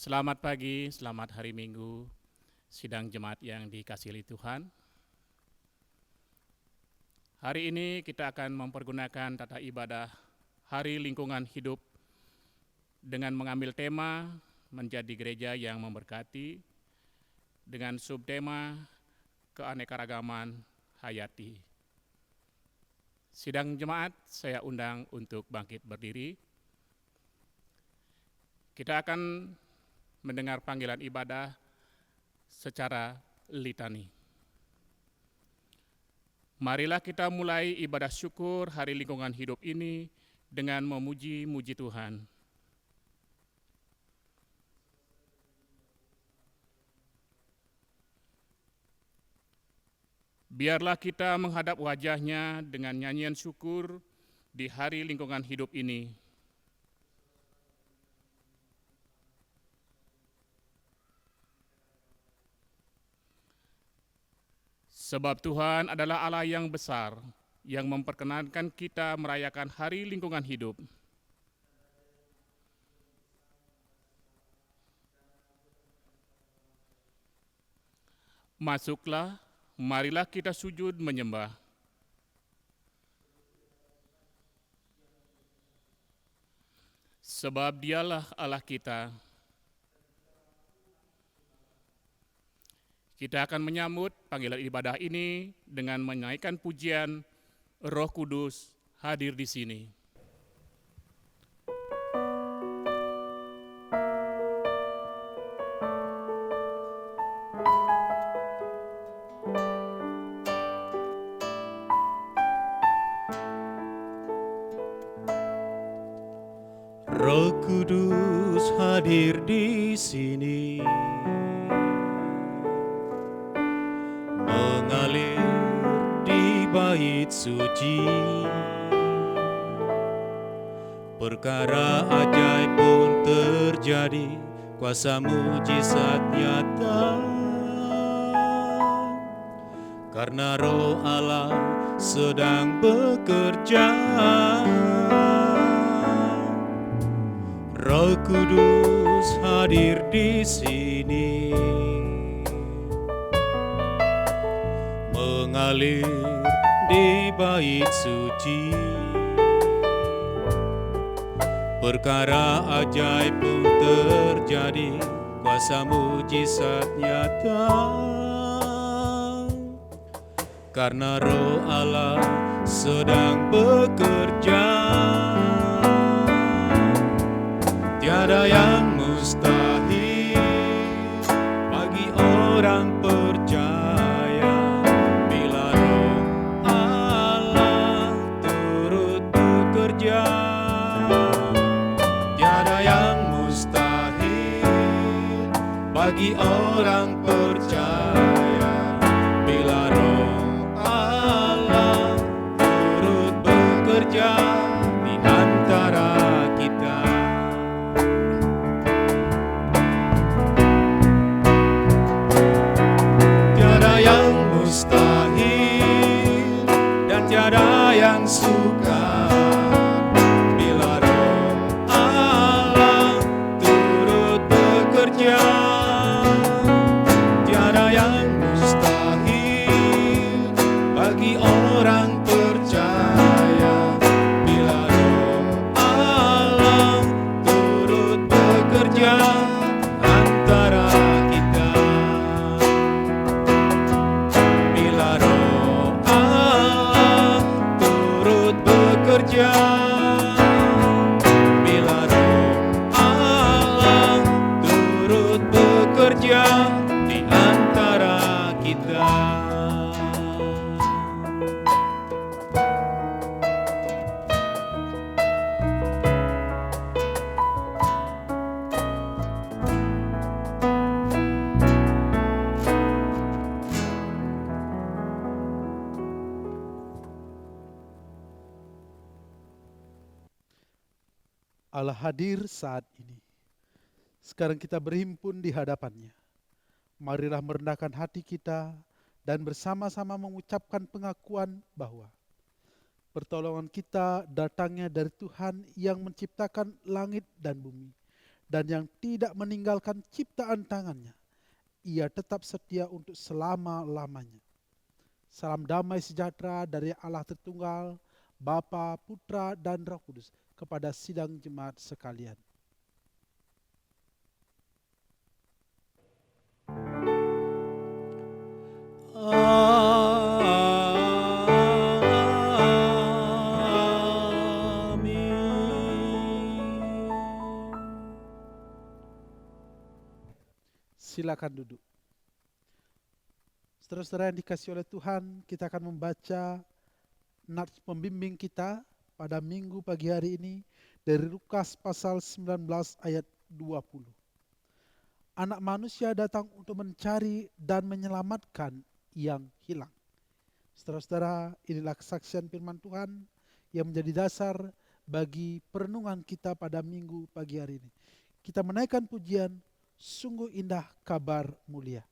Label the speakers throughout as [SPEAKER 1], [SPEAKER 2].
[SPEAKER 1] Selamat pagi, selamat hari Minggu, sidang jemaat yang dikasihi Tuhan. Hari ini kita akan mempergunakan tata ibadah Hari Lingkungan Hidup dengan mengambil tema menjadi gereja yang memberkati dengan subtema keanekaragaman hayati. Sidang jemaat saya undang untuk bangkit berdiri. Kita akan mendengar panggilan ibadah secara litani. Marilah kita mulai ibadah syukur Hari Lingkungan Hidup ini dengan memuji-muji Tuhan. Biarlah kita menghadap wajah-Nya dengan nyanyian syukur di Hari Lingkungan Hidup ini. Sebab Tuhan adalah Allah yang besar, yang memperkenankan kita merayakan Hari Lingkungan Hidup. Masuklah, marilah kita sujud menyembah. Sebab Dialah Allah kita. Kita akan menyambut panggilan ibadah ini dengan menaikkan pujian Roh Kudus hadir di sini.
[SPEAKER 2] Roh Kudus hadir di sini, mengalir di bait suci. Perkara ajaib pun terjadi, kuasa mujizat nyata. Karena Roh Allah sedang bekerja. Roh Kudus hadir di sini, mengalir di bait suci. Perkara ajaib pun terjadi, kuasa mujizat nyata. Karena Roh Allah sedang bekerja. Tiada yang mustahil bagi orang percaya, bila Roh Allah turut bekerja. Tiada yang mustahil bagi orang percaya, bila Roh Allah turut bekerja di antara kita. Mustahil dan tiada yang sukar bila Roh Allah turut bekerja. Tiada yang mustahil bagi orang percaya, bila Roh Allah turut bekerja antara kita. Bekerja, bila Roh Allah turut bekerja di antara kita.
[SPEAKER 3] Allah hadir saat ini. Sekarang kita berhimpun di hadapannya. Marilah merendahkan hati kita dan bersama-sama mengucapkan pengakuan bahwa pertolongan kita datangnya dari Tuhan yang menciptakan langit dan bumi dan yang tidak meninggalkan ciptaan tangannya. Ia tetap setia untuk selama-lamanya. Salam damai sejahtera dari Allah Tritunggal, Bapa, Putra, dan Roh Kudus kepada sidang jemaat sekalian. Silakan duduk. Saudara-saudara yang dikasihi oleh Tuhan, kita akan membaca nats pembimbing kita pada minggu pagi hari ini dari Lukas pasal 19 ayat 20. Anak manusia datang untuk mencari dan menyelamatkan yang hilang. Saudara-saudara, inilah kesaksian firman Tuhan yang menjadi dasar bagi perenungan kita pada minggu pagi hari ini. Kita menaikkan pujian, sungguh indah kabar mulia.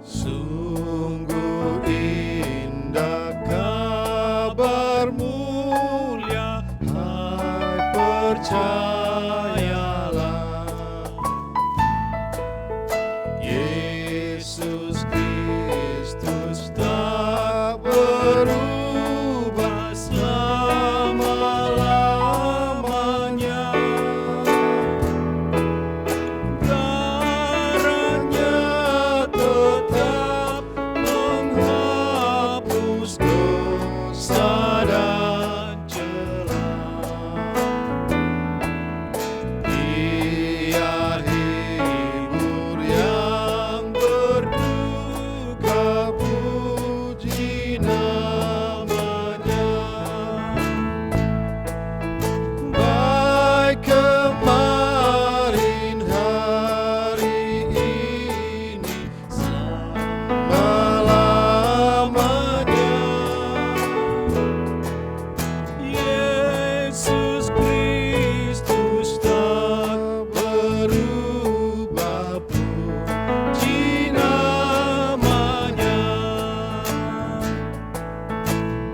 [SPEAKER 2] Sungguh indah kabar mulia, hai percayalah, Yesus Kristus tak berubah selama-lamanya. Darahnya tetap menghapus dosa dan celah. Dia hibur yang berduka, puji namanya. Baik kemarin, hari ini, selama-lamanya. Yesus Kristus tak berubah, puji namanya.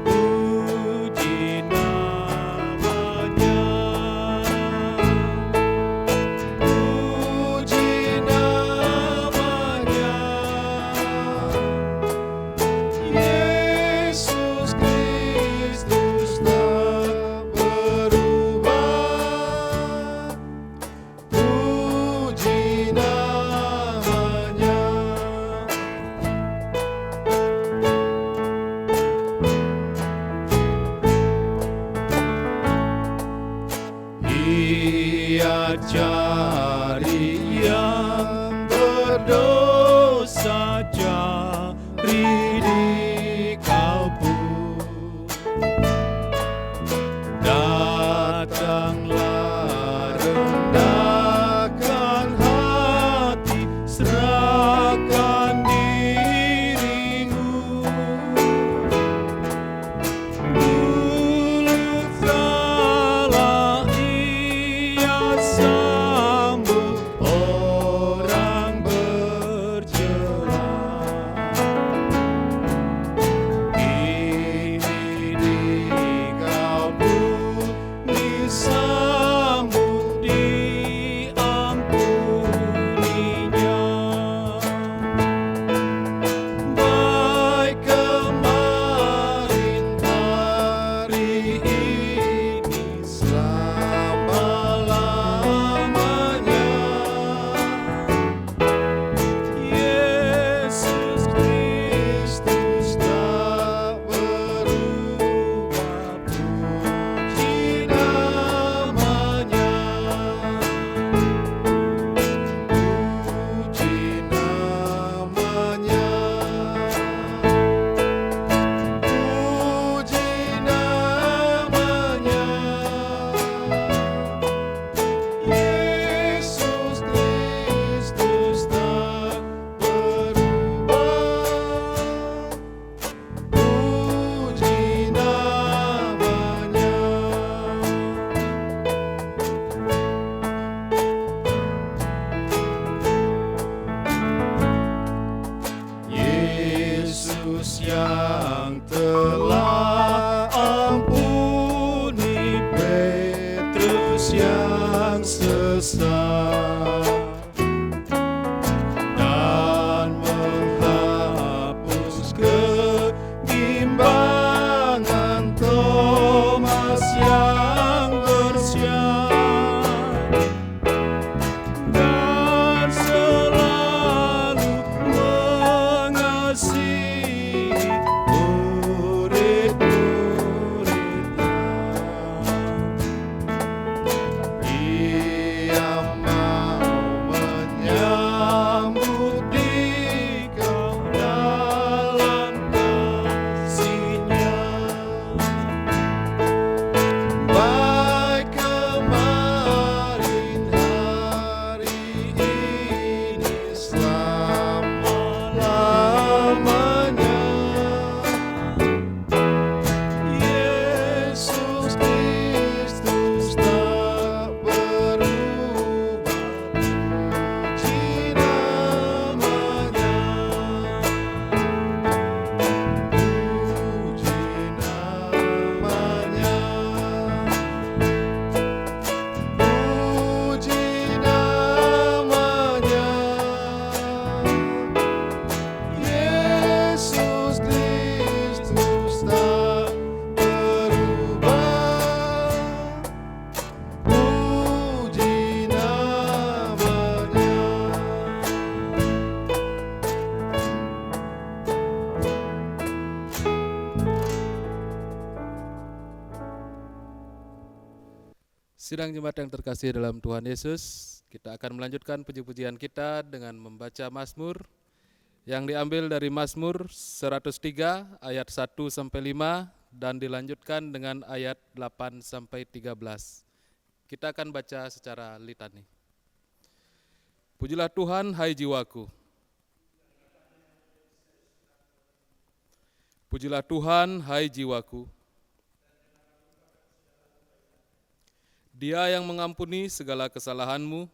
[SPEAKER 2] Puji namanya. Puji namanya. Yesus Kristus tak berubah, puji namanya. Ia cari yang berdosa, cari di kau pun. Datanglah, rendahkan hati, serahkan dirimu. Dulu kala ia sambut orang bercela, dan menghapus kebimbangan Thomas yang bersiap, dan selalu mengasihi murid-muridnya. Ia mau menyambut dikau dalam kasih-Nya, baik kemarin, hari ini, selama-lamanya. Yesus Kristus tak berubah, puji namanya, puji namanya, puji namanya. Yesus Kristus tak berubah, puji namanya.
[SPEAKER 4] Sidang jemaat yang terkasih dalam Tuhan Yesus, kita akan melanjutkan puji-pujian kita dengan membaca Mazmur yang diambil dari Mazmur 103 ayat 1 sampai 5 dan dilanjutkan dengan ayat 8 sampai 13. Kita akan baca secara litani. Pujilah Tuhan, hai jiwaku. Pujilah Tuhan, hai jiwaku. Dia yang mengampuni segala kesalahanmu,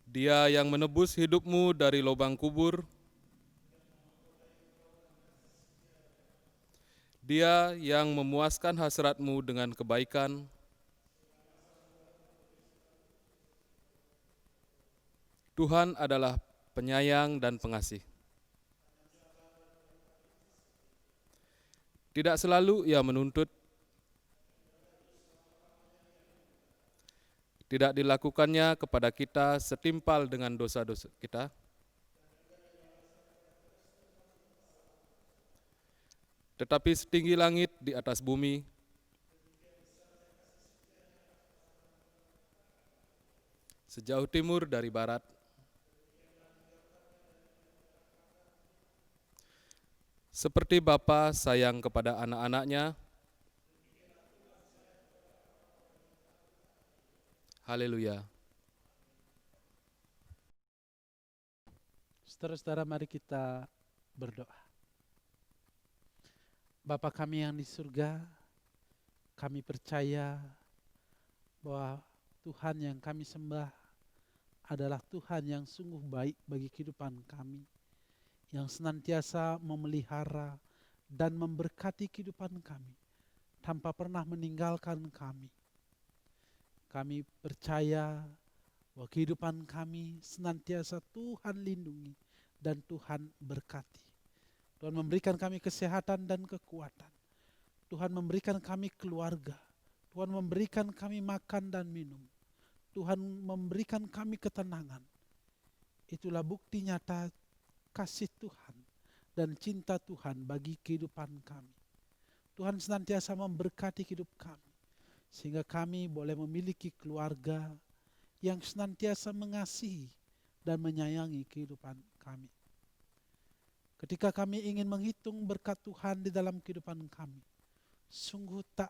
[SPEAKER 4] Dia yang menebus hidupmu dari lubang kubur, Dia yang memuaskan hasratmu dengan kebaikan, Tuhan adalah penyayang dan pengasih. Tidak selalu Ia menuntut, tidak dilakukannya kepada kita setimpal dengan dosa-dosa kita. Tetapi setinggi langit di atas bumi, sejauh timur dari barat, seperti Bapa sayang kepada anak-anaknya. Haleluya.
[SPEAKER 3] Saudara-saudara, mari kita berdoa. Bapa kami yang di surga, kami percaya bahwa Tuhan yang kami sembah adalah Tuhan yang sungguh baik bagi kehidupan kami, yang senantiasa memelihara dan memberkati kehidupan kami, tanpa pernah meninggalkan kami. Kami percaya bahwa kehidupan kami senantiasa Tuhan lindungi dan Tuhan berkati. Tuhan memberikan kami kesehatan dan kekuatan. Tuhan memberikan kami keluarga. Tuhan memberikan kami makan dan minum. Tuhan memberikan kami ketenangan. Itulah bukti nyata kasih Tuhan dan cinta Tuhan bagi kehidupan kami. Tuhan senantiasa memberkati hidup kami, sehingga kami boleh memiliki keluarga yang senantiasa mengasihi dan menyayangi kehidupan kami. Ketika kami ingin menghitung berkat Tuhan di dalam kehidupan kami, sungguh tak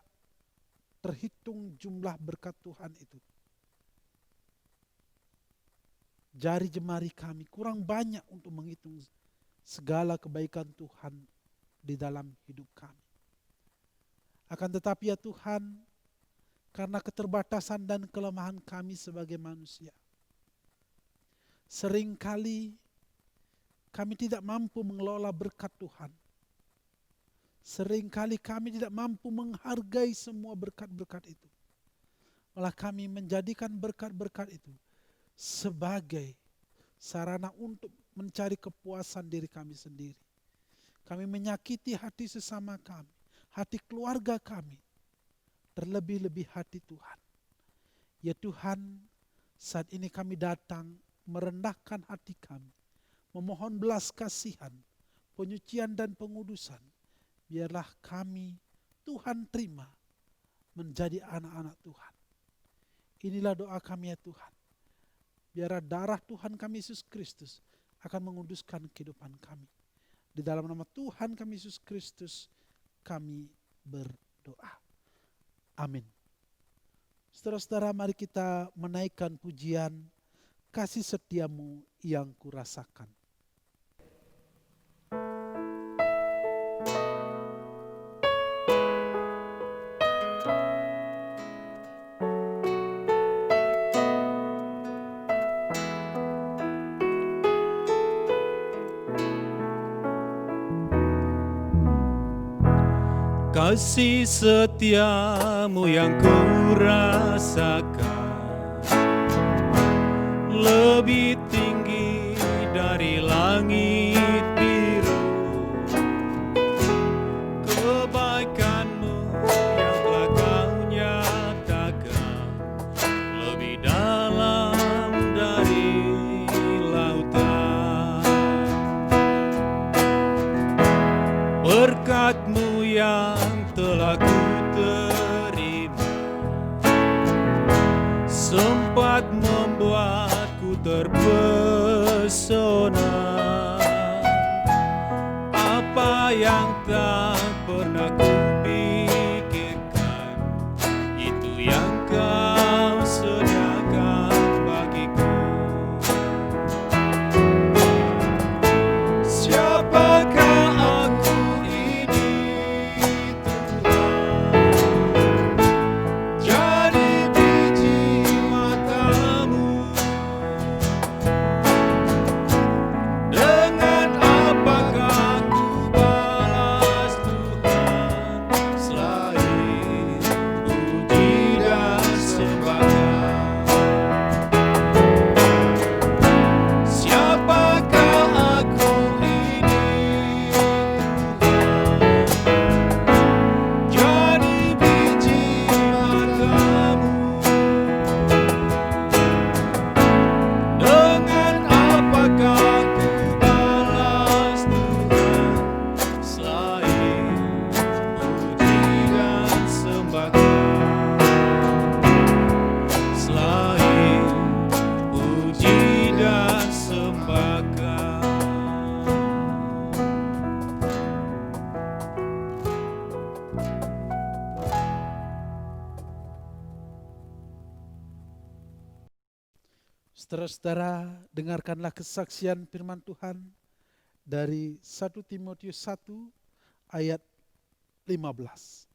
[SPEAKER 3] terhitung jumlah berkat Tuhan itu. Jari jemari kami kurang banyak untuk menghitung segala kebaikan Tuhan di dalam hidup kami. Akan tetapi ya Tuhan, karena keterbatasan dan kelemahan kami sebagai manusia, seringkali kami tidak mampu mengelola berkat Tuhan. Seringkali kami tidak mampu menghargai semua berkat-berkat itu. Malah kami menjadikan berkat-berkat itu sebagai sarana untuk mencari kepuasan diri kami sendiri. Kami menyakiti hati sesama kami, hati keluarga kami, terlebih-lebih hati Tuhan. Ya Tuhan, saat ini kami datang merendahkan hati kami, memohon belas kasihan, penyucian dan pengudusan. Biarlah kami, Tuhan terima, menjadi anak-anak Tuhan. Inilah doa kami ya Tuhan. Biarlah darah Tuhan kami Yesus Kristus akan menguduskan kehidupan kami. Di dalam nama Tuhan kami Yesus Kristus kami berdoa. Amin. Saudara-saudara, mari kita menaikkan pujian kasih setiamu yang kurasakan.
[SPEAKER 2] Kasih setiamu yang kurasakan lebih tinggi dari langit biru. Kebaikanmu yang telah kau nyatakan lebih dalam dari lautan. Berkat-Mu yang telah ku terima sempat membuatku terpesona. Apa yang tak pernah ku pikirkan, itu yang kau sediakan bagiku. Siapakah aku ini Tuhan? Jadi biji matamu. Dengan apakah ku balas Tuhan selain puji dan sembahkan? Siapakah aku ini Tuhan? Jadi biji matamu. Dengan apakah ku balas Tuhan selain puji dan sembahkan? Selain puji dan sembahkan.
[SPEAKER 3] Saudara-saudara, dengarkanlah kesaksian firman Tuhan dari 1 Timotius 1 ayat 15.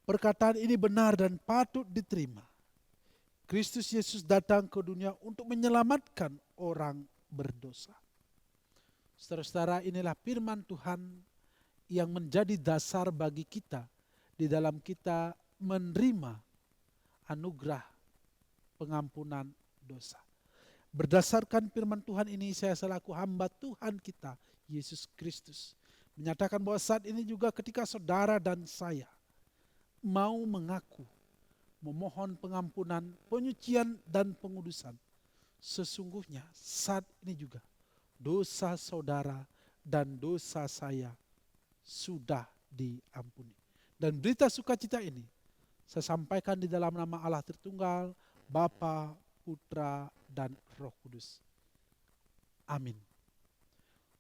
[SPEAKER 3] Perkataan ini benar dan patut diterima. Kristus Yesus datang ke dunia untuk menyelamatkan orang berdosa. Saudara-saudara, inilah firman Tuhan yang menjadi dasar bagi kita di dalam kita menerima anugerah pengampunan dosa. Berdasarkan firman Tuhan ini, saya selaku hamba Tuhan kita, Yesus Kristus, menyatakan bahwa saat ini juga ketika saudara dan saya mau mengaku, memohon pengampunan, penyucian dan pengudusan, sesungguhnya saat ini juga dosa saudara dan dosa saya sudah diampuni. Dan berita sukacita ini saya sampaikan di dalam nama Allah Tritunggal, Bapa, Putra, dan Roh Kudus. Amin.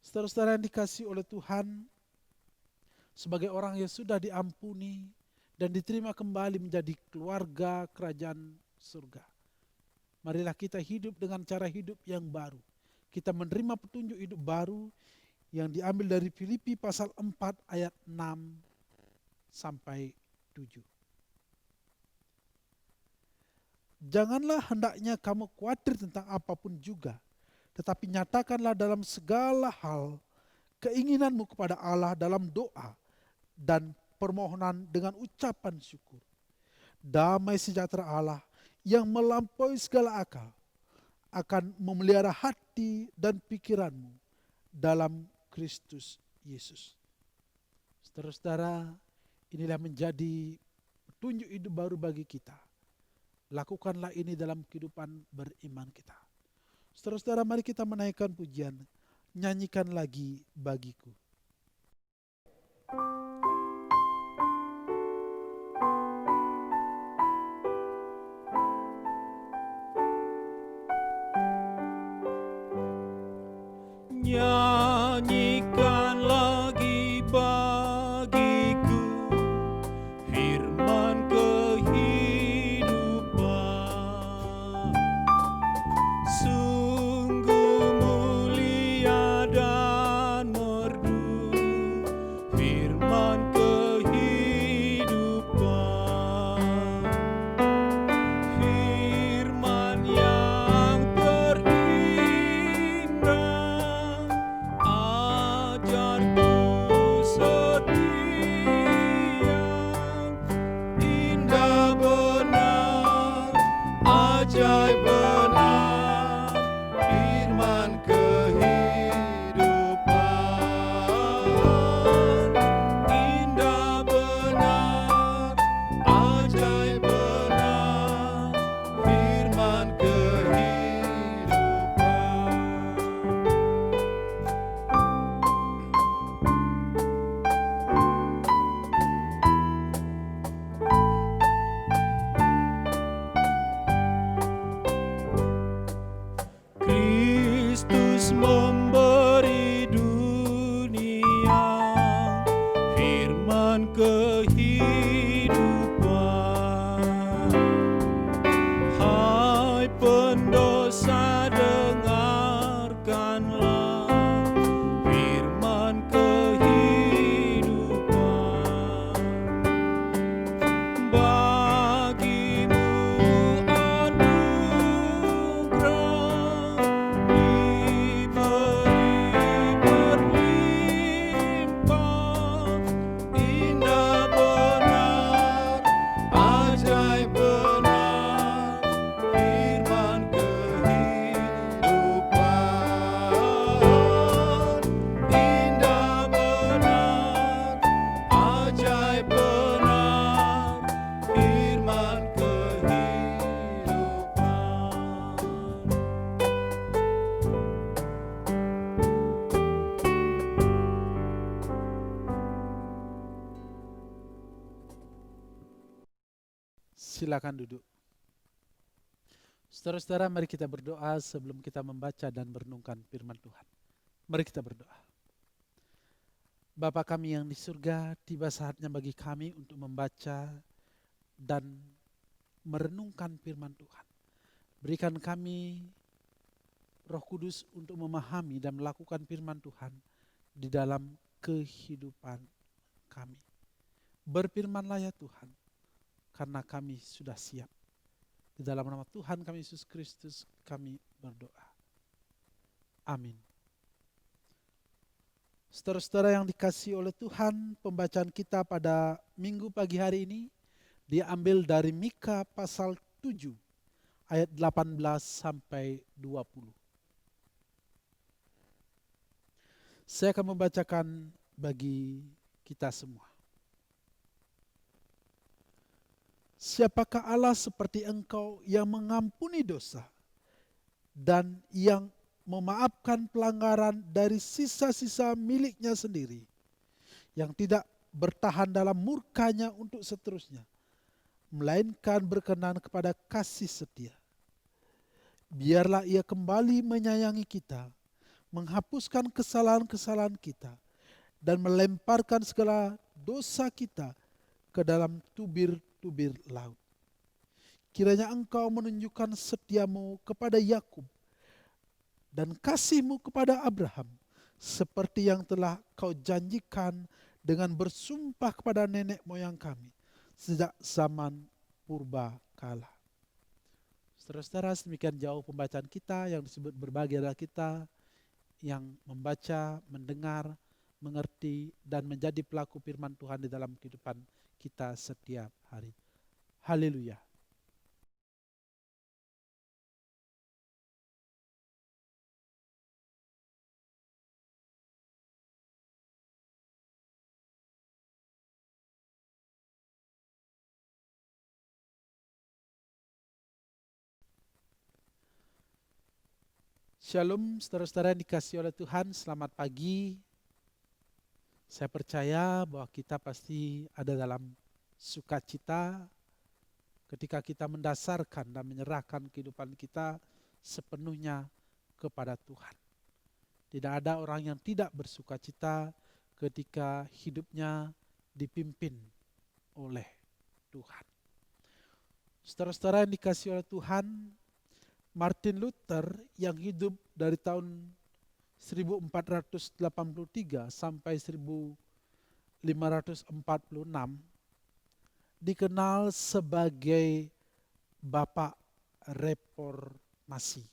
[SPEAKER 3] Saudara-saudara yang dikasihi oleh Tuhan, sebagai orang yang sudah diampuni dan diterima kembali menjadi keluarga kerajaan surga, marilah kita hidup dengan cara hidup yang baru. Kita menerima petunjuk hidup baru yang diambil dari Filipi pasal 4 ayat 6 sampai 7. Janganlah hendaknya kamu khawatir tentang apapun juga, tetapi nyatakanlah dalam segala hal keinginanmu kepada Allah dalam doa dan permohonan dengan ucapan syukur. damai sejahtera Allah yang melampaui segala akal akan memelihara hati dan pikiranmu dalam Kristus Yesus. Saudara-saudara, inilah menjadi petunjuk hidup baru bagi kita. Lakukanlah ini dalam kehidupan beriman kita. Saudara-saudara, mari kita menaikkan pujian, nyanyikan lagi bagiku.
[SPEAKER 2] Nyanyikan lagi bagiku firman kehidupan. Sungguh mulia dan merdu firman kehidupan. Firman yang terindah, ajarku setia, indah benar, ajaib benar, firman kehidupan. Indah benar, ajaib benar, firman kehidupan. Kristus memberi dunia firman kehidupan. Hai pendosa, dengarkanlah firman kehidupan. Bagimu anugerah diberi berlimpah, indah benar, ajaib benar, firman kehidupan. Indah benar, ajaib benar, firman kehidupan.
[SPEAKER 3] Silakan duduk. Saudara-saudara, mari kita berdoa sebelum kita membaca dan merenungkan firman Tuhan. Mari kita berdoa. Bapa kami yang di surga, tiba saatnya bagi kami untuk membaca dan merenungkan firman Tuhan. Berikan kami Roh Kudus untuk memahami dan melakukan firman Tuhan di dalam kehidupan kami. Berfirmanlah ya Tuhan, karena kami sudah siap. Di dalam nama Tuhan kami Yesus Kristus kami berdoa. Amin. Saudara-saudara yang dikasihi oleh Tuhan, pembacaan kita pada minggu pagi hari ini diambil dari Mika pasal 7 ayat 18 sampai 20. Saya akan membacakan bagi kita semua. Siapakah Allah seperti engkau yang mengampuni dosa dan yang memaafkan pelanggaran dari sisa-sisa miliknya sendiri, yang tidak bertahan dalam murkanya untuk seterusnya, melainkan berkenan kepada kasih setia. Biarlah ia kembali menyayangi kita, menghapuskan kesalahan-kesalahan kita, dan melemparkan segala dosa kita ke dalam tubir-tubir laut. Kiranya engkau menunjukkan setiamu kepada Yakub dan kasihmu kepada Abraham, seperti yang telah kau janjikan dengan bersumpah kepada nenek moyang kami sejak zaman purba kala. Saudara-saudara, sedemikian jauh pembacaan kita yang disebut berbagi adalah kita yang membaca, mendengar, mengerti, dan menjadi pelaku firman Tuhan di dalam kehidupan kita setiap hari. Haleluya. Shalom saudara-saudara yang dikasihi oleh Tuhan, selamat pagi. Saya percaya bahwa kita pasti ada dalam sukacita ketika kita mendasarkan dan menyerahkan kehidupan kita sepenuhnya kepada Tuhan. Tidak ada orang yang tidak bersukacita ketika hidupnya dipimpin oleh Tuhan. Saudara-saudara yang dikasihi oleh Tuhan, Martin Luther yang hidup dari tahun 1483 sampai 1546 dikenal sebagai Bapak Reformasi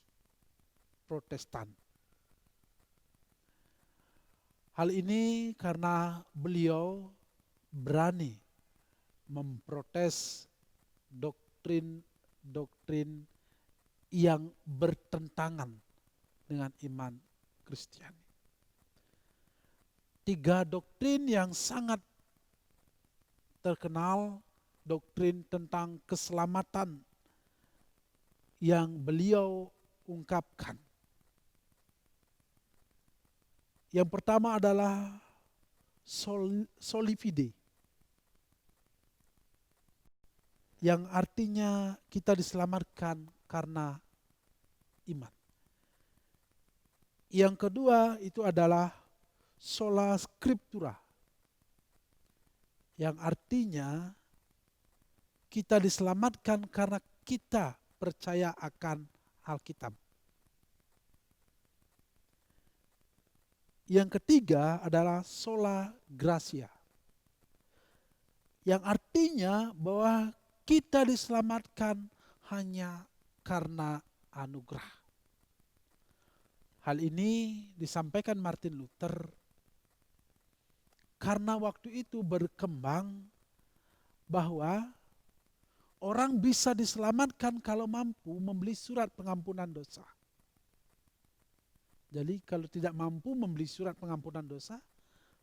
[SPEAKER 3] Protestan. Hal ini karena beliau berani memprotes doktrin-doktrin yang bertentangan dengan iman Kristiani. 3 doktrin yang sangat terkenal, doktrin tentang keselamatan yang beliau ungkapkan. Yang pertama adalah sola fide, yang artinya kita diselamatkan karena iman. Yang kedua itu adalah sola scriptura, yang artinya kita diselamatkan karena kita percaya akan Alkitab. Yang ketiga adalah sola gratia, yang artinya bahwa kita diselamatkan hanya karena anugerah. Hal ini disampaikan Martin Luther karena waktu itu berkembang bahwa orang bisa diselamatkan kalau mampu membeli surat pengampunan dosa. Jadi kalau tidak mampu membeli surat pengampunan dosa,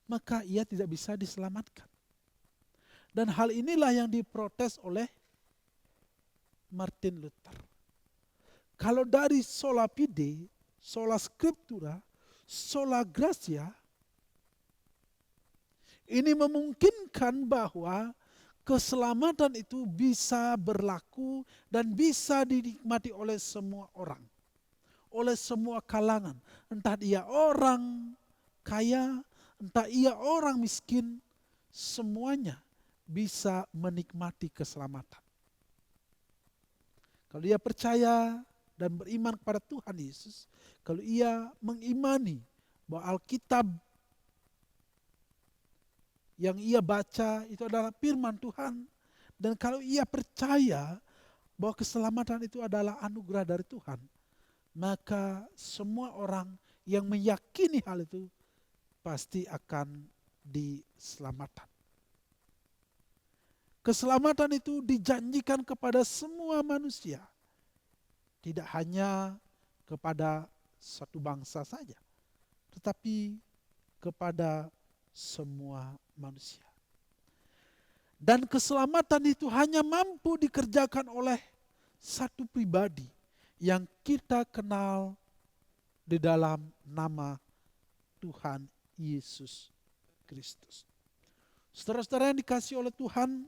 [SPEAKER 3] maka ia tidak bisa diselamatkan. Dan hal inilah yang diprotes oleh Martin Luther. Kalau dari sola fide, sola scriptura, sola gratia, ini memungkinkan bahwa keselamatan itu bisa berlaku dan bisa dinikmati oleh semua orang, oleh semua kalangan. Entah ia orang kaya, entah ia orang miskin, semuanya bisa menikmati keselamatan. Kalau ia percaya dan beriman kepada Tuhan Yesus, kalau ia mengimani bahwa Alkitab yang ia baca itu adalah firman Tuhan, dan kalau ia percaya bahwa keselamatan itu adalah anugerah dari Tuhan, maka semua orang yang meyakini hal itu pasti akan diselamatkan. Keselamatan itu dijanjikan kepada semua manusia, tidak hanya kepada satu bangsa saja, tetapi kepada semua manusia. Dan keselamatan itu hanya mampu dikerjakan oleh satu pribadi yang kita kenal di dalam nama Tuhan Yesus Kristus. Saudara-saudara yang dikasihi oleh Tuhan,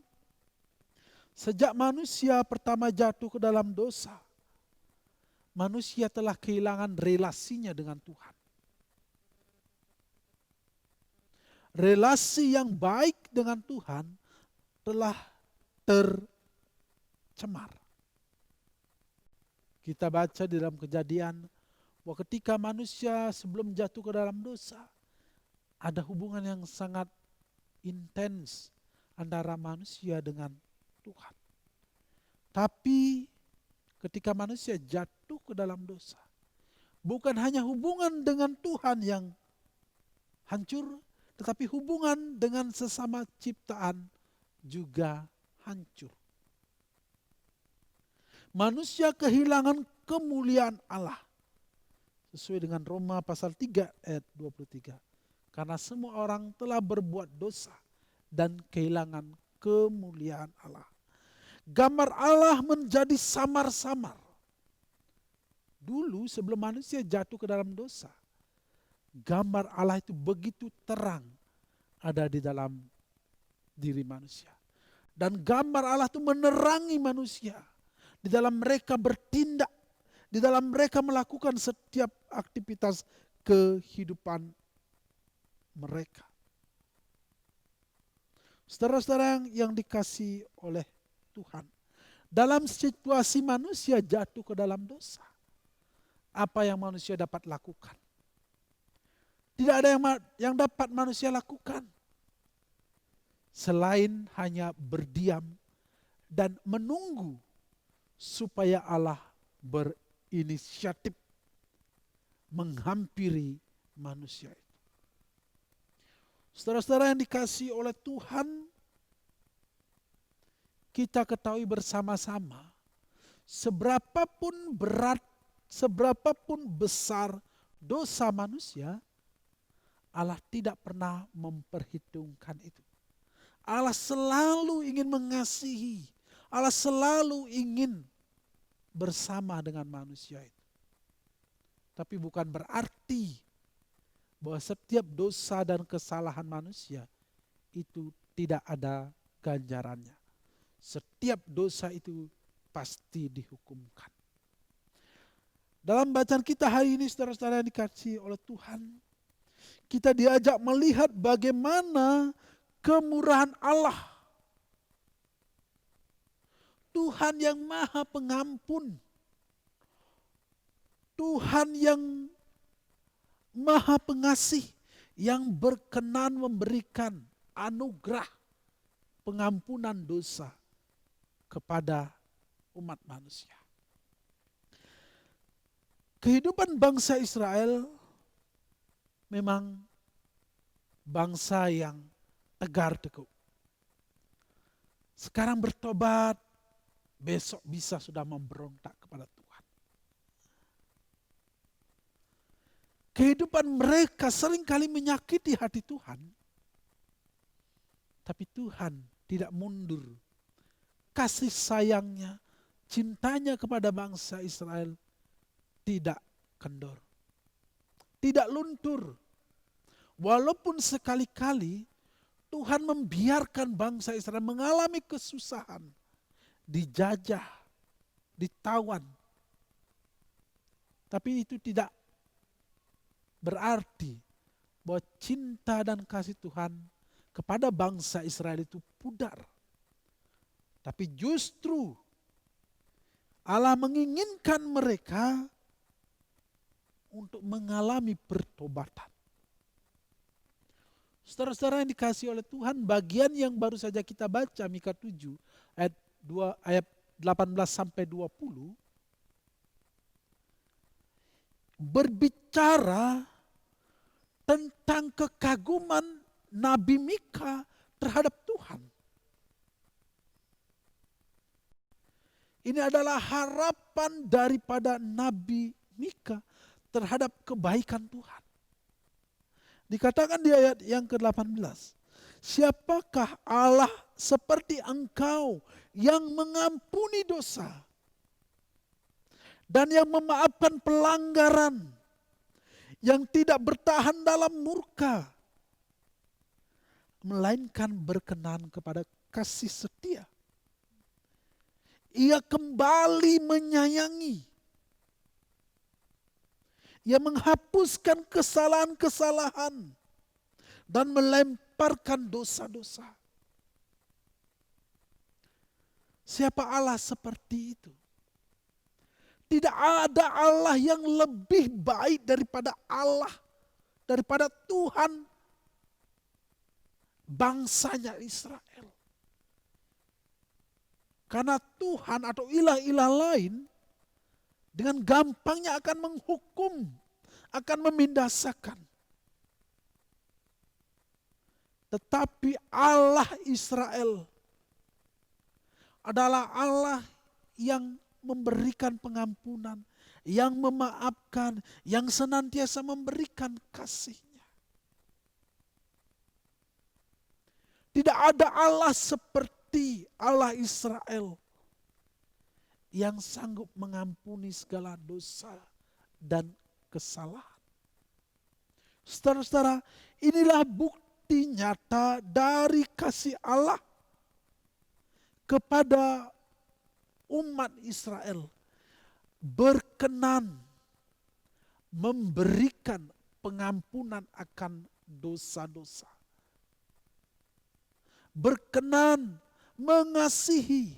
[SPEAKER 3] sejak manusia pertama jatuh ke dalam dosa, manusia telah kehilangan relasinya dengan Tuhan. Relasi yang baik dengan Tuhan telah tercemar. Kita baca di dalam Kejadian bahwa ketika manusia sebelum jatuh ke dalam dosa, ada hubungan yang sangat intens antara manusia dengan Tuhan. Tapi ketika manusia jatuh ke dalam dosa, bukan hanya hubungan dengan Tuhan yang hancur, tetapi hubungan dengan sesama ciptaan juga hancur. manusia kehilangan kemuliaan Allah. Sesuai dengan Roma pasal 3 ayat 23. Karena semua orang telah berbuat dosa dan kehilangan kemuliaan Allah. Gambar Allah menjadi samar-samar. Dulu sebelum manusia jatuh ke dalam dosa, gambar Allah itu begitu terang ada di dalam diri manusia. Dan gambar Allah itu menerangi manusia. Di dalam mereka bertindak, di dalam mereka melakukan setiap aktivitas kehidupan mereka. Saudara-saudara yang dikasihi oleh Tuhan, dalam situasi manusia jatuh ke dalam dosa, apa yang manusia dapat lakukan? Tidak ada yang dapat manusia lakukan selain hanya berdiam dan menunggu supaya Allah berinisiatif menghampiri manusia itu. Saudara-saudara yang dikasihi oleh Tuhan, kita ketahui bersama-sama, seberapapun berat, seberapapun besar dosa manusia, Allah tidak pernah memperhitungkan itu. Allah selalu ingin mengasihi, Allah selalu ingin bersama dengan manusia itu. Tapi bukan berarti bahwa setiap dosa dan kesalahan manusia itu tidak ada ganjarannya. Setiap dosa itu pasti dihukumkan. Dalam bacaan kita hari ini, saudara-saudara yang dikasihi oleh Tuhan, kita diajak melihat bagaimana kemurahan Allah. Tuhan yang Maha Pengampun. Tuhan yang Maha Pengasih, yang berkenan memberikan anugerah pengampunan dosa kepada umat manusia. Kehidupan bangsa Israel memang bangsa yang tegar teguh. Sekarang bertobat, besok bisa sudah memberontak kepada Tuhan. Kehidupan mereka seringkali menyakiti hati Tuhan. Tapi Tuhan tidak mundur. Kasih sayangnya, cintanya kepada bangsa Israel tidak kendor. Tidak luntur. Walaupun sekali-kali Tuhan membiarkan bangsa Israel mengalami kesusahan, dijajah, ditawan. Tapi itu tidak berarti bahwa cinta dan kasih Tuhan kepada bangsa Israel itu pudar. Tapi justru Allah menginginkan mereka untuk mengalami pertobatan. Saudara-saudara yang dikasihi oleh Tuhan, bagian yang baru saja kita baca, Mika 7 ayat 18 sampai 20, berbicara tentang kekaguman Nabi Mika terhadap Tuhan. Ini adalah harapan daripada Nabi Mika terhadap kebaikan Tuhan. Dikatakan di ayat yang ke-18, siapakah Allah seperti engkau yang mengampuni dosa dan yang memaafkan pelanggaran, yang tidak bertahan dalam murka, melainkan berkenan kepada kasih setia. Ia kembali menyayangi. Ia menghapuskan kesalahan-kesalahan dan melemparkan dosa-dosa. Siapa Allah seperti itu? Tidak ada Allah yang lebih baik daripada Allah, daripada Tuhan bangsanya Israel. Karena Tuhan atau ilah-ilah lain dengan gampangnya akan menghukum, akan memindasakan. Tetapi Allah Israel adalah Allah yang memberikan pengampunan, yang memaafkan, yang senantiasa memberikan kasih-Nya. Tidak ada Allah seperti Allah Israel yang sanggup mengampuni segala dosa dan kesalahan. Saudara-saudara, inilah bukti nyata dari kasih Allah kepada umat Israel, berkenan memberikan pengampunan akan dosa-dosa, berkenan mengasihi,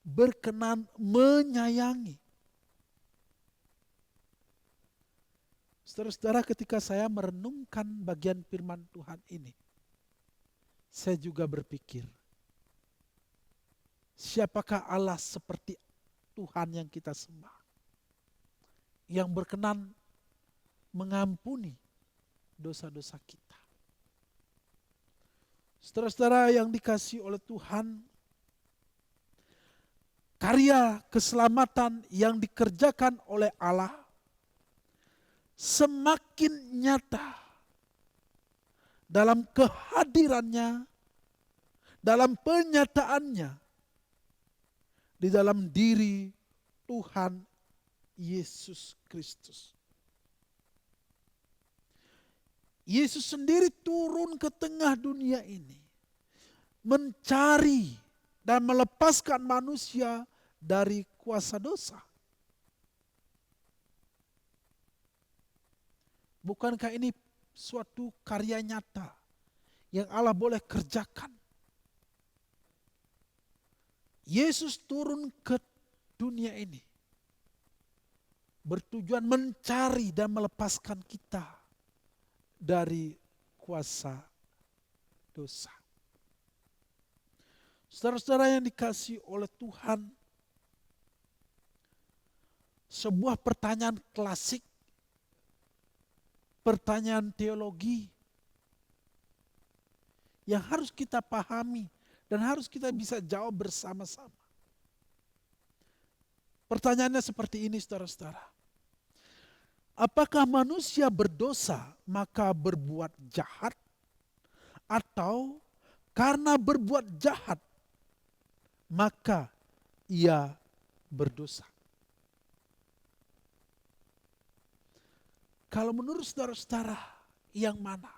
[SPEAKER 3] berkenan menyayangi. Saudara-saudara, ketika saya merenungkan bagian firman Tuhan ini, saya juga berpikir, siapakah Allah seperti Tuhan yang kita sembah, yang berkenan mengampuni dosa-dosa kita. Saudara-saudara yang dikasihi oleh Tuhan, karya keselamatan yang dikerjakan oleh Allah semakin nyata dalam kehadirannya, dalam penyataannya di dalam diri Tuhan Yesus Kristus. Yesus sendiri turun ke tengah dunia ini, mencari dan melepaskan manusia dari kuasa dosa. Bukankah ini suatu karya nyata yang Allah boleh kerjakan? Yesus turun ke dunia ini bertujuan mencari dan melepaskan kita dari kuasa dosa. Saudara-saudara yang dikasihi oleh Tuhan, sebuah pertanyaan klasik, pertanyaan teologi yang harus kita pahami dan harus kita bisa jawab bersama-sama. Pertanyaannya seperti ini, saudara-saudara. Apakah manusia berdosa maka berbuat jahat? Atau karena berbuat jahat maka ia berdosa? Kalau menurut saudara-saudara, yang mana?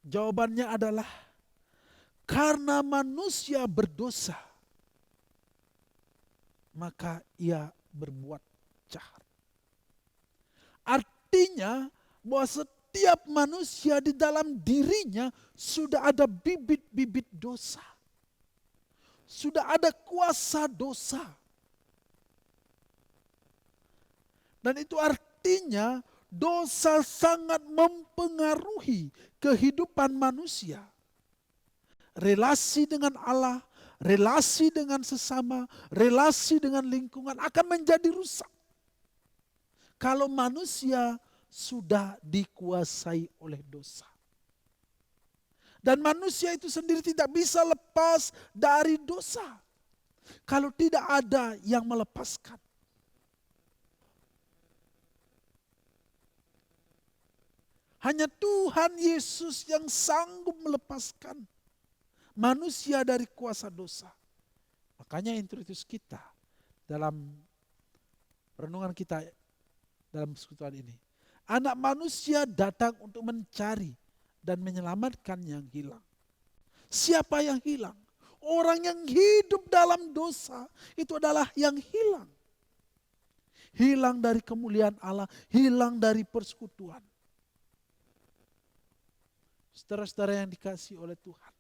[SPEAKER 3] Jawabannya adalah karena manusia berdosa, maka ia berbuat jahat. Artinya bahwa setiap manusia di dalam dirinya sudah ada bibit-bibit dosa. Sudah ada kuasa dosa. Dan itu artinya dosa sangat mempengaruhi kehidupan manusia. Relasi dengan Allah, relasi dengan sesama, relasi dengan lingkungan akan menjadi rusak. Kalau manusia sudah dikuasai oleh dosa. Dan manusia itu sendiri tidak bisa lepas dari dosa kalau tidak ada yang melepaskan. Hanya Tuhan Yesus yang sanggup melepaskan manusia dari kuasa dosa. Makanya introduce kita dalam renungan kita dalam persekutuan ini. Anak manusia datang untuk mencari dan menyelamatkan yang hilang. Siapa yang hilang? Orang yang hidup dalam dosa itu adalah yang hilang. Hilang dari kemuliaan Allah, hilang dari persekutuan. Saudara-saudara yang dikasihi oleh Tuhan.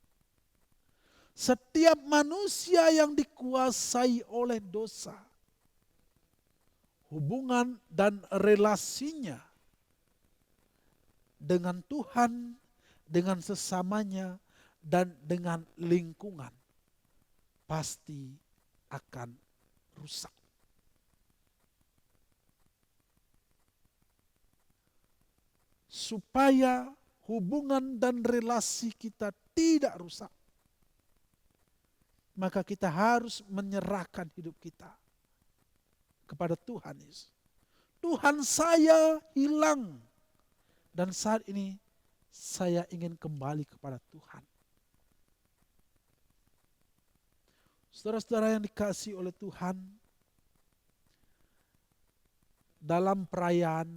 [SPEAKER 3] Setiap manusia yang dikuasai oleh dosa, hubungan dan relasinya dengan Tuhan, dengan sesamanya, dan dengan lingkungan pasti akan rusak. Supaya hubungan dan relasi kita tidak rusak. Maka kita harus menyerahkan hidup kita kepada Tuhan Yesus. Tuhan, saya hilang. Dan saat ini saya ingin kembali kepada Tuhan. Saudara-saudara yang dikasihi oleh Tuhan, dalam perayaan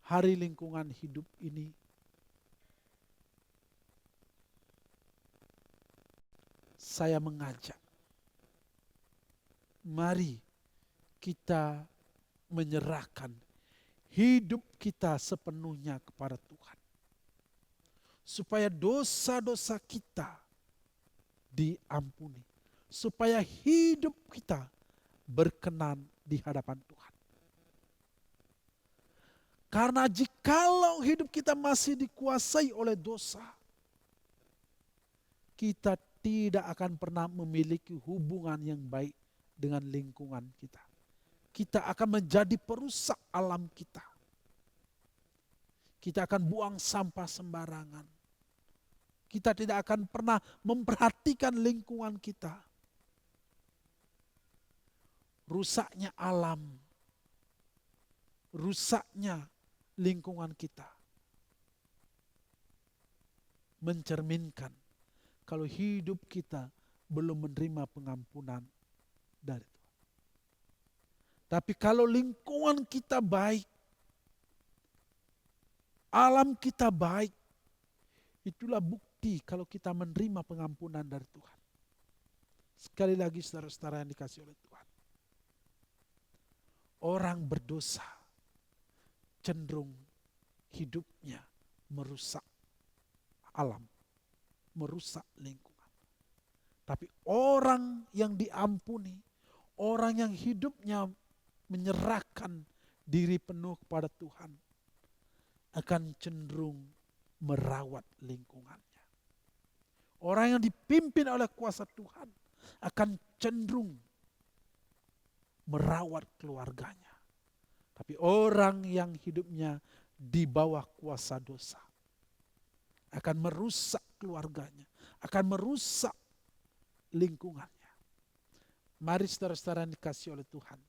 [SPEAKER 3] Hari Lingkungan Hidup ini, saya mengajak, mari kita menyerahkan hidup kita sepenuhnya kepada Tuhan. Supaya dosa-dosa kita diampuni. Supaya hidup kita berkenan di hadapan Tuhan. Karena jikalau hidup kita masih dikuasai oleh dosa, kita tidak akan pernah memiliki hubungan yang baik dengan lingkungan kita. Kita akan menjadi perusak alam kita. Kita akan buang sampah sembarangan. Kita tidak akan pernah memperhatikan lingkungan kita. Rusaknya alam, rusaknya lingkungan kita mencerminkan kalau hidup kita belum menerima pengampunan dari Tuhan. Tapi kalau lingkungan kita baik, alam kita baik, itulah bukti kalau kita menerima pengampunan dari Tuhan. Sekali lagi saudara-saudara yang dikasihi oleh Tuhan. Orang berdosa cenderung hidupnya merusak alam, merusak lingkungan. Tapi orang yang diampuni, orang yang hidupnya menyerahkan diri penuh kepada Tuhan, akan cenderung merawat lingkungannya. Orang yang dipimpin oleh kuasa Tuhan akan cenderung merawat keluarganya. Tapi orang yang hidupnya di bawah kuasa dosa akan merusak keluarganya, akan merusak lingkungannya. Mari saudara-saudara yang dikasihi oleh Tuhan,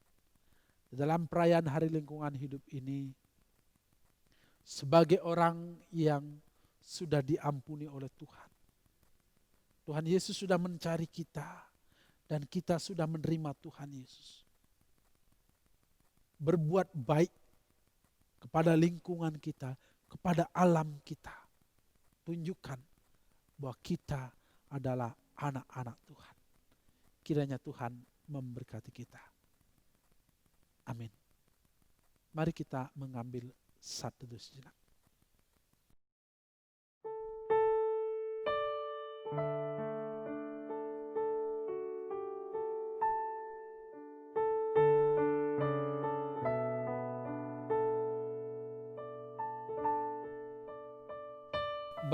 [SPEAKER 3] dalam perayaan Hari Lingkungan Hidup ini, sebagai orang yang sudah diampuni oleh Tuhan, Tuhan Yesus sudah mencari kita dan kita sudah menerima Tuhan Yesus. Berbuat baik kepada lingkungan kita, kepada alam kita. Tunjukkan bahwa kita adalah anak-anak Tuhan. Kiranya Tuhan memberkati kita. Amin. Mari kita mengambil satu sejenak.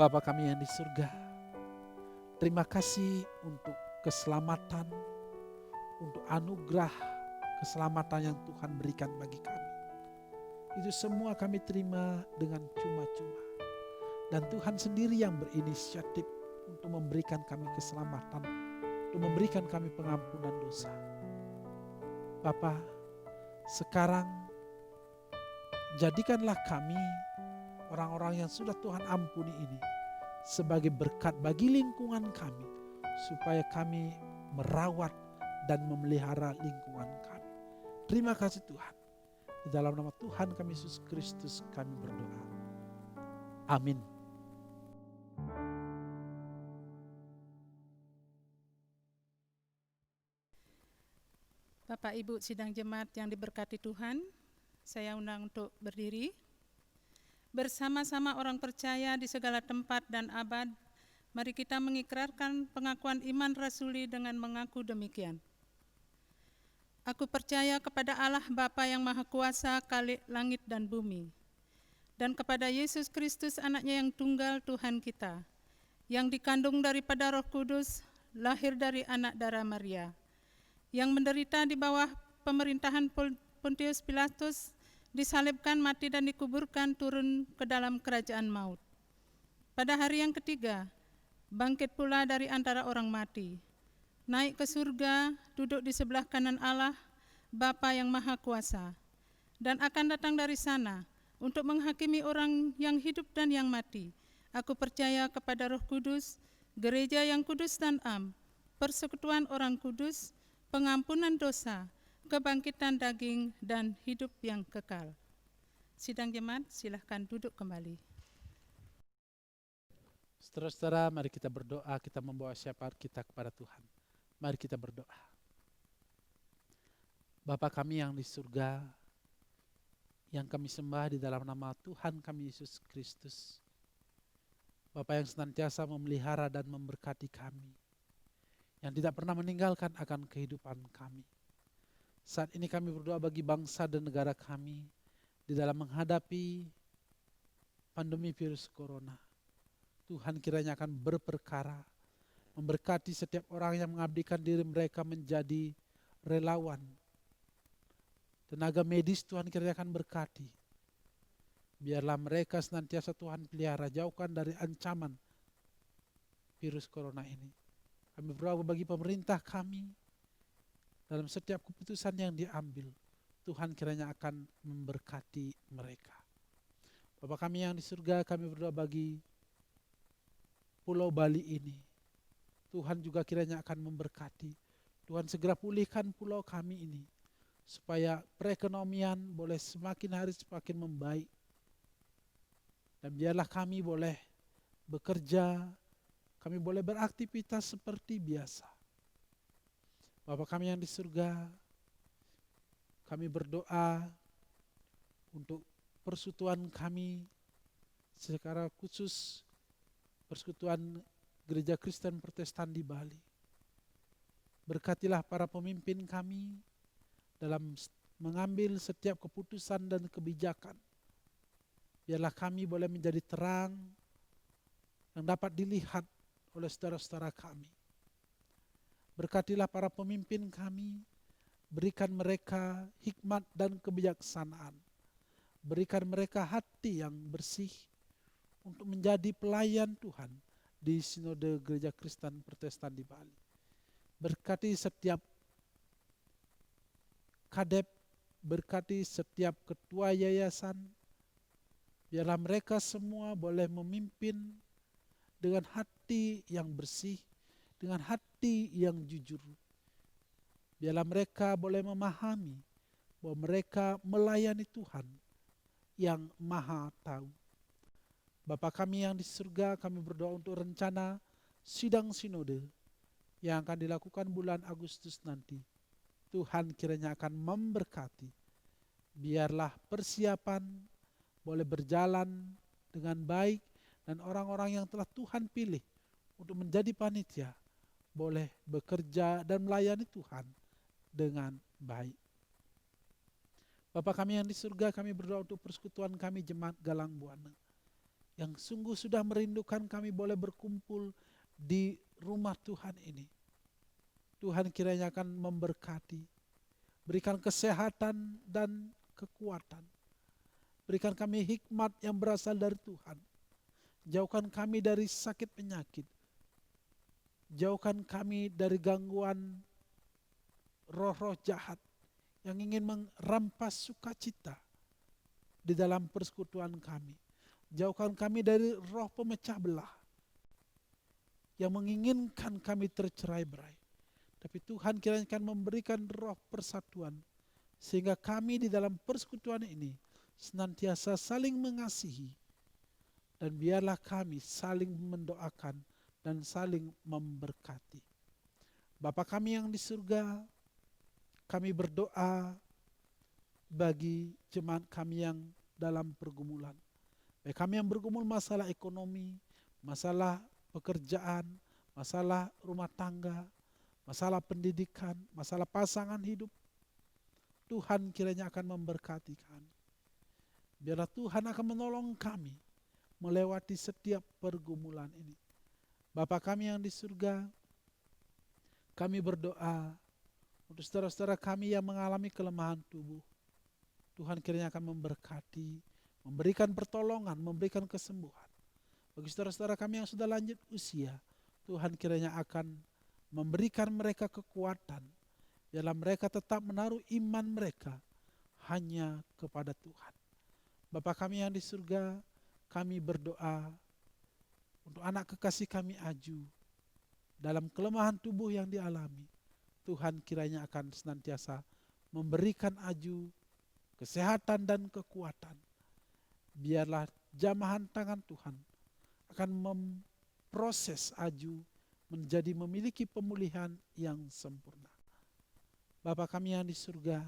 [SPEAKER 3] Bapa kami yang di surga, terima kasih untuk keselamatan, untuk anugerah keselamatan yang Tuhan berikan bagi kami. Itu semua kami terima dengan cuma-cuma. Dan Tuhan sendiri yang berinisiatif untuk memberikan kami keselamatan, untuk memberikan kami pengampunan dosa. Bapa, sekarang jadikanlah kami orang-orang yang sudah Tuhan ampuni ini sebagai berkat bagi lingkungan kami, supaya kami merawat dan memelihara lingkungan kami. Terima kasih Tuhan. Di dalam nama Tuhan kami Yesus Kristus kami berdoa. Amin.
[SPEAKER 5] Bapak Ibu sidang jemaat yang diberkati Tuhan, saya undang untuk berdiri. Bersama-sama orang percaya di segala tempat dan abad, mari kita mengikrarkan pengakuan iman rasuli dengan mengaku demikian. Aku percaya kepada Allah Bapa yang Maha Kuasa, Khalik langit dan bumi, dan kepada Yesus Kristus anaknya yang tunggal Tuhan kita, yang dikandung daripada Roh Kudus, lahir dari anak darah Maria, yang menderita di bawah pemerintahan Pontius Pilatus, disalibkan, mati dan dikuburkan, turun ke dalam kerajaan maut. Pada hari yang ketiga, bangkit pula dari antara orang mati, naik ke surga, duduk di sebelah kanan Allah, Bapa yang Maha Kuasa, dan akan datang dari sana untuk menghakimi orang yang hidup dan yang mati. Aku percaya kepada Roh Kudus, gereja yang kudus dan am, persekutuan orang kudus, pengampunan dosa, kebangkitan daging, dan hidup yang kekal. Sidang jemaat, silahkan duduk kembali.
[SPEAKER 3] Saudara-saudara, mari kita berdoa, kita membawa syafaat kita kepada Tuhan. Mari kita berdoa. Bapa kami yang di surga, yang kami sembah di dalam nama Tuhan kami Yesus Kristus. Bapa yang senantiasa memelihara dan memberkati kami, yang tidak pernah meninggalkan akan kehidupan kami. Saat ini kami berdoa bagi bangsa dan negara kami di dalam menghadapi pandemi virus corona. Tuhan kiranya akan berperkara, memberkati setiap orang yang mengabdikan diri mereka menjadi relawan. Tenaga medis Tuhan kiranya akan berkati. Biarlah mereka senantiasa Tuhan pelihara, jauhkan dari ancaman virus corona ini. Kami berdoa bagi pemerintah kami, dalam setiap keputusan yang diambil, Tuhan kiranya akan memberkati mereka. Bapa kami yang di surga, kami berdoa bagi Pulau Bali ini. Tuhan juga kiranya akan memberkati. Tuhan segera pulihkan pulau kami ini, supaya perekonomian boleh semakin hari semakin membaik. Dan biarlah kami boleh bekerja, kami boleh beraktivitas seperti biasa. Bapa kami yang di surga, kami berdoa untuk persekutuan kami, secara khusus Persekutuan Gereja Kristen Protestan di Bali. Berkatilah para pemimpin kami dalam mengambil setiap keputusan dan kebijakan. Biarlah kami boleh menjadi terang yang dapat dilihat oleh saudara-saudara kami. Berkatilah para pemimpin kami, berikan mereka hikmat dan kebijaksanaan. Berikan mereka hati yang bersih untuk menjadi pelayan Tuhan di Sinode Gereja Kristen Protestan di Bali. Berkati setiap kadep, berkati setiap ketua yayasan, biarlah mereka semua boleh memimpin dengan hati yang bersih, dengan hati yang jujur. Biarlah mereka boleh memahami bahwa mereka melayani Tuhan yang Maha Tahu. Bapa kami yang di surga, kami berdoa untuk rencana sidang sinode yang akan dilakukan bulan Agustus nanti. Tuhan kiranya akan memberkati. Biarlah persiapan boleh berjalan dengan baik dan orang-orang yang telah Tuhan pilih untuk menjadi panitia boleh bekerja dan melayani Tuhan dengan baik. Bapa kami yang di surga, kami berdoa untuk persekutuan kami Jemaat Galang Buana, yang sungguh sudah merindukan kami boleh berkumpul di rumah Tuhan ini. Tuhan kiranya akan memberkati, berikan kesehatan dan kekuatan. Berikan kami hikmat yang berasal dari Tuhan. Jauhkan kami dari sakit penyakit. Jauhkan kami dari gangguan roh-roh jahat yang ingin merampas sukacita di dalam persekutuan kami. Jauhkan kami dari roh pemecah belah yang menginginkan kami tercerai-berai. Tapi Tuhan kiranya akan memberikan roh persatuan, sehingga kami di dalam persekutuan ini senantiasa saling mengasihi, dan biarlah kami saling mendoakan dan saling memberkati. Bapa kami yang di surga, kami berdoa bagi jemaat kami yang dalam pergumulan. Baik kami yang bergumul masalah ekonomi, masalah pekerjaan, masalah rumah tangga, masalah pendidikan, masalah pasangan hidup. Tuhan kiranya akan memberkati kami. Biarlah Tuhan akan menolong kami melewati setiap pergumulan ini. Bapa kami yang di surga, kami berdoa untuk saudara-saudara kami yang mengalami kelemahan tubuh. Tuhan kiranya akan memberkati, memberikan pertolongan, memberikan kesembuhan. Bagi saudara-saudara kami yang sudah lanjut usia, Tuhan kiranya akan memberikan mereka kekuatan, biarlah mereka tetap menaruh iman mereka hanya kepada Tuhan. Bapa kami yang di surga, kami berdoa untuk anak kekasih kami Aju, dalam kelemahan tubuh yang dialami, Tuhan kiranya akan senantiasa memberikan Aju kesehatan dan kekuatan. Biarlah jamahan tangan Tuhan akan memproses Aju menjadi memiliki pemulihan yang sempurna. Bapa kami yang di surga,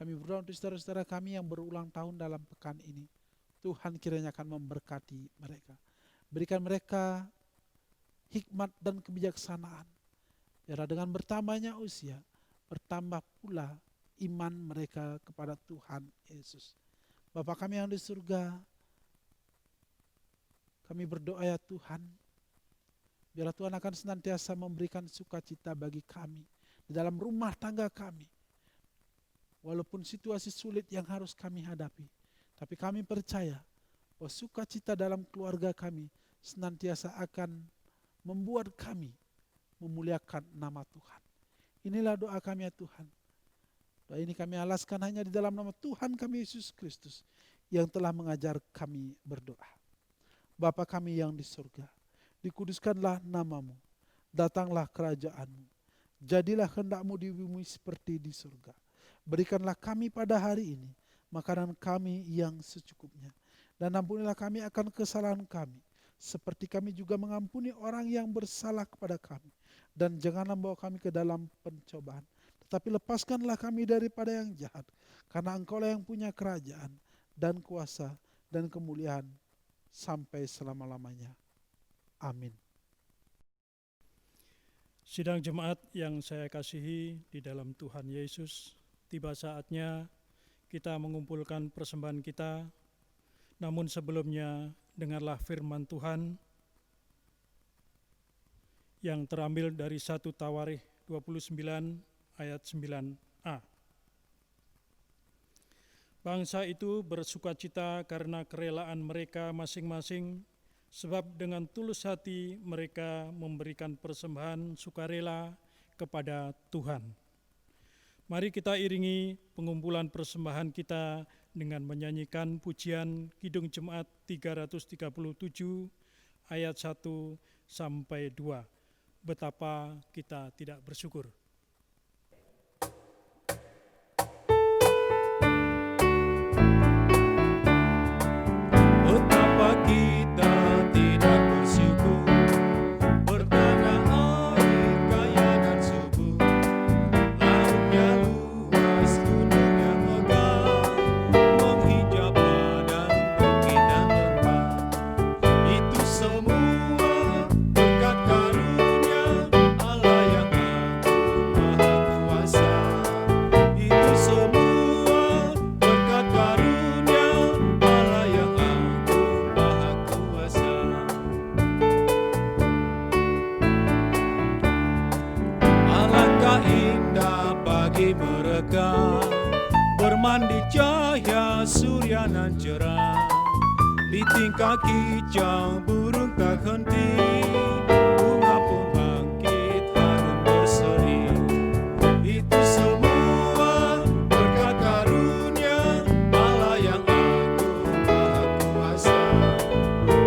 [SPEAKER 3] kami berdoa untuk saudara-saudara kami yang berulang tahun dalam pekan ini. Tuhan kiranya akan memberkati mereka. Berikan mereka hikmat dan kebijaksanaan. Biarlah dengan bertambahnya usia, bertambah pula iman mereka kepada Tuhan Yesus. Bapa kami yang di surga, kami berdoa ya Tuhan, biarlah Tuhan akan senantiasa memberikan sukacita bagi kami di dalam rumah tangga kami. Walaupun situasi sulit yang harus kami hadapi, tapi kami percaya bahwa sukacita dalam keluarga kami senantiasa akan membuat kami memuliakan nama Tuhan. Inilah doa kami ya Tuhan. Doa ini kami alaskan hanya di dalam nama Tuhan kami Yesus Kristus yang telah mengajar kami berdoa. Bapa kami yang di surga, dikuduskanlah namamu, datanglah kerajaanmu, jadilah kehendak-mu di bumi seperti di surga. Berikanlah kami pada hari ini makanan kami yang secukupnya, dan ampunilah kami akan kesalahan kami, seperti kami juga mengampuni orang yang bersalah kepada kami. Dan janganlah membawa kami ke dalam pencobaan, tetapi lepaskanlah kami daripada yang jahat, karena Engkaulah yang punya kerajaan dan kuasa dan kemuliaan sampai selama-lamanya. Amin.
[SPEAKER 6] Sidang jemaat yang saya kasihi di dalam Tuhan Yesus, tiba saatnya kita mengumpulkan persembahan kita. Namun sebelumnya, dengarlah firman Tuhan yang terambil dari 1 Tawarikh 29 ayat 9a. Bangsa itu bersukacita karena kerelaan mereka masing-masing, sebab dengan tulus hati mereka memberikan persembahan sukarela kepada Tuhan. Mari kita iringi pengumpulan persembahan kita dengan menyanyikan pujian Kidung Jemaat 337 ayat 1 sampai 2. Betapa kita tidak bersyukur.
[SPEAKER 2] Betapa kita tidak bersyukur, bertanah air kaya dan subur, lautnya luas, gunungnya megah, menghijab padang bukit dan lembah. Itu semua berkat karunia Allah yang agung maha kuasa. Itu semua berkat karunia Allah yang agung maha kuasa. Alangkah indah bagi mereka bermandi cahaya surya nan cerah, di tingkah kicau burung tak henti, bunga pun bangkit harum berseri. Itu semua berkat karunia Allah yang agung maha kuasa.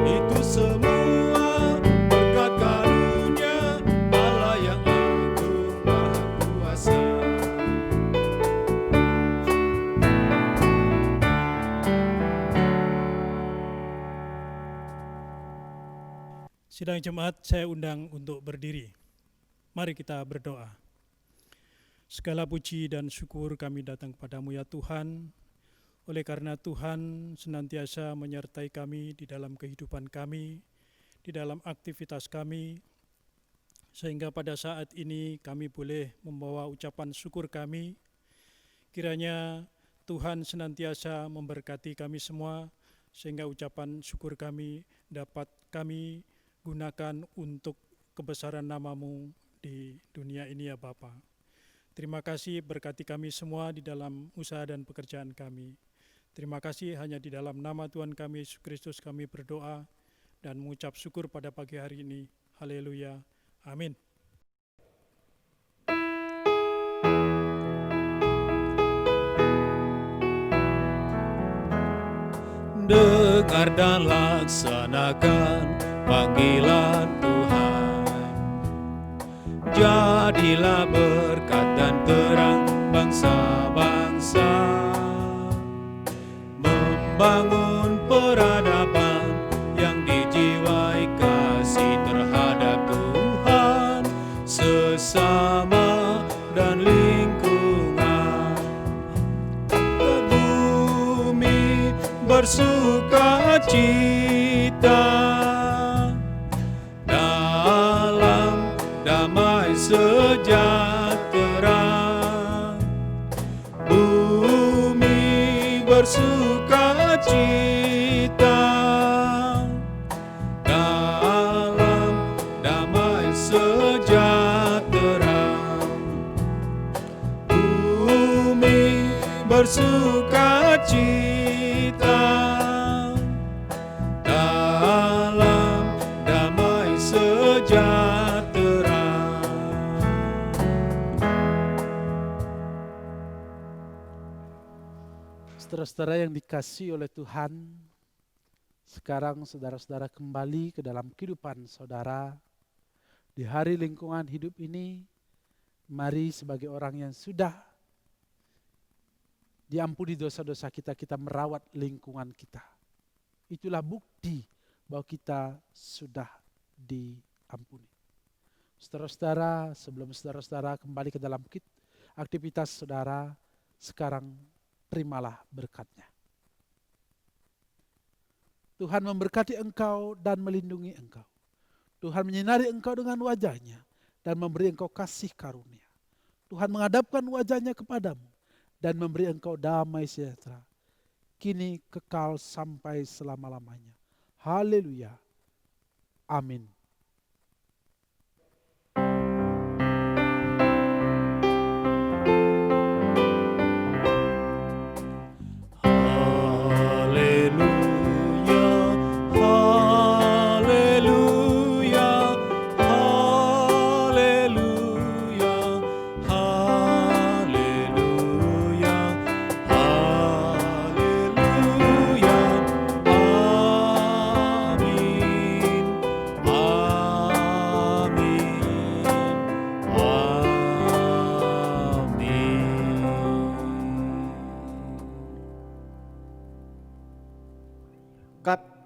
[SPEAKER 2] Itu semua berkat karunia Allah yang agung maha kuasa.
[SPEAKER 6] Sidang jemaat, saya undang untuk berdiri. Mari kita berdoa. Segala puji dan syukur kami datang kepadamu ya Tuhan, oleh karena Tuhan senantiasa menyertai kami di dalam kehidupan kami, di dalam aktivitas kami, sehingga pada saat ini kami boleh membawa ucapan syukur kami. Kiranya Tuhan senantiasa memberkati kami semua, sehingga ucapan syukur kami dapat kami gunakan untuk kebesaran nama-Mu di dunia ini ya Bapa. Terima kasih, berkati kami semua di dalam usaha dan pekerjaan kami. Terima kasih, hanya di dalam nama Tuhan kami Yesus Kristus kami berdoa dan mengucap syukur pada pagi hari ini. Haleluya. Amin.
[SPEAKER 2] Dengar dan laksanakan panggilan Tuhan. Jadilah berkat dan terang bangsa-bangsa, membangun peradaban yang dijiwai kasih terhadap Tuhan, sesama dan lingkungan. Bumi bersuka cita dalam damai sejahtera. Bumi bersuka cita dalam damai sejahtera. Bumi bersuka cita dalam damai sejahtera.
[SPEAKER 3] Saudara-saudara yang dikasihi oleh Tuhan, sekarang saudara-saudara kembali ke dalam kehidupan saudara. Di hari lingkungan hidup ini, mari sebagai orang yang sudah diampuni dosa-dosa kita, kita merawat lingkungan kita. Itulah bukti bahwa kita sudah diampuni. Saudara-saudara, sebelum saudara-saudara kembali ke dalam aktivitas saudara, sekarang terimalah berkat-Nya. Tuhan memberkati engkau dan melindungi engkau. Tuhan menyinari engkau dengan wajah-Nya dan memberi engkau kasih karunia. Tuhan menghadapkan wajah-Nya kepadamu dan memberi engkau damai sejahtera, kini kekal sampai selama-lamanya. Haleluya. Amin.
[SPEAKER 2] Cut.